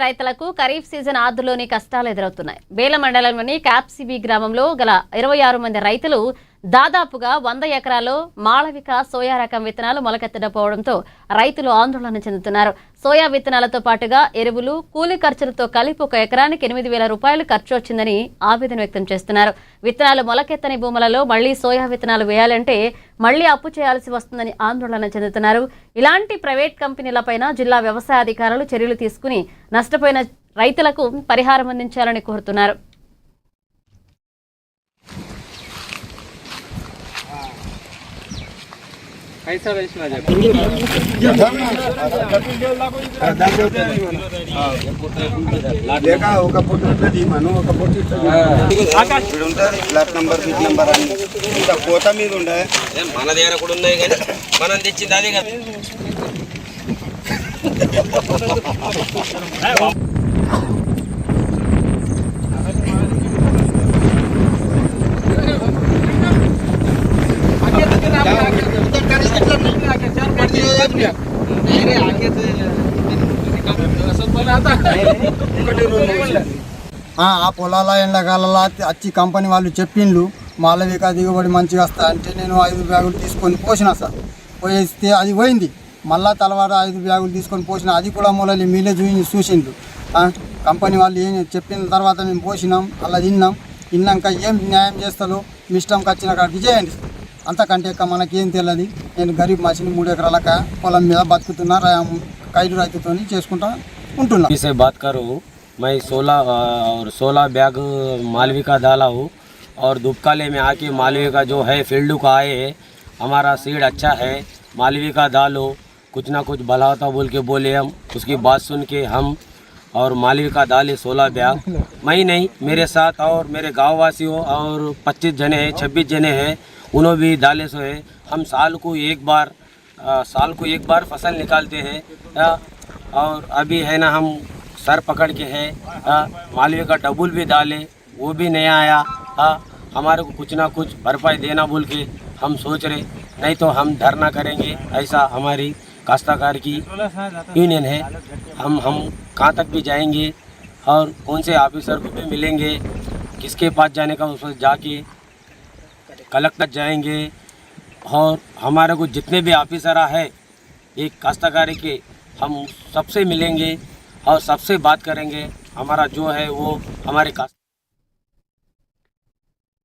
రైతులకు ఖరీఫ్ సీజన్ ఆదులోని కష్టాలు ఎదురవుతున్నాయి. బేల మండలంలోని క్యాప్సిబి గ్రామంలో గల 26 మంది రైతులు దాదాపుగా 100 ఎకరాల్లో మాళవిక సోయా రకం విత్తనాలు మొలకెత్తకపోవడంతో రైతులు ఆందోళన చెందుతున్నారు. సోయా విత్తనాలతో పాటుగా ఎరువులు, కూలీ ఖర్చులతో కలిపి ఒక ఎకరానికి 8,000 రూపాయలు ఖర్చు వచ్చిందని ఆవేదన వ్యక్తం చేస్తున్నారు. విత్తనాలు మొలకెత్తని భూములలో మళ్లీ సోయా విత్తనాలు వేయాలంటే మళ్లీ అప్పు చేయాల్సి వస్తుందని ఆందోళన చెందుతున్నారు. ఇలాంటి ప్రైవేట్ కంపెనీలపైన జిల్లా వ్యవసాయ అధికారులు చర్యలు తీసుకుని నష్టపోయిన రైతులకు పరిహారం అందించాలని కోరుతున్నారు. ఫ్లాట్ నంబర్ బిట్ నంబర్ అని ఇంకా కోత మీద ఉండే మన దగ్గర కూడా ఉన్నాయి కానీ మనం తెచ్చింది అదే కదా. ఆ పొలాల ఎండాకాలంలో వచ్చి కంపెనీ వాళ్ళు చెప్పిండ్రు మాళవిక దిగుబడి మంచిగా వస్తా అంటే నేను 5 బ్యాగులు తీసుకొని పోసిన సార్. పోయిస్తే అది పోయింది. మళ్ళా తర్వాత 5 బ్యాగులు తీసుకొని పోసిన, అది కూడా మొదలు మీరే చూసిండ్రు. కంపెనీ వాళ్ళు ఏం చెప్పిన తర్వాత మేము పోసినాం, అలా తిన్నాక ఏం న్యాయం చేస్తారో మీ ఇష్టంకి వచ్చిన కాడికి చేయండి. అంతకంటే మనకేం తెలియదు. నేను గరీబ్ మనిషిని 3 ఎకరాల పొలం మీద బతుకుతున్నా, కైలు రైతుతో చేసుకుంటా ఉంటున్నా. से बात करूँ, मैं 16 बैग मालविका डाला हूँ और दुबकाले में आके मालविका जो है फील्ड का आए, हमारा सीड अच्छा है, मालविका डालो, कुछ ना कुछ भला होता बोल के बोले हम। उसकी बात सुन के हम और मालविका डाले 16 बैग। मैं नहीं, मेरे साथ और मेरे गाँव वासियों और 25 जने हैं, 26 जने हैं, उन्होंने भी डाले सो है। हम साल को एक बार फसल निकालते हैं और अभी है ना हम सर पकड़ के है मालविका डबल भी डाले, वो भी नहीं आया। हमारे को कुछ ना कुछ भरपाई देना बोल के हम सोच रहे, नहीं तो हम धरना करेंगे। ऐसा हमारी काश्तकार की यूनियन है। हम कहाँ तक भी जाएंगे और कौन से ऑफिसर को भी मिलेंगे, किसके पास जाने का उस जाके कलेक्टर जाएंगे और हमारे को जितने भी ऑफिसर है एक काश्तकारी के हम सबसे मिलेंगे और सबसे बात करेंगे। हमारा जो है वो हमारे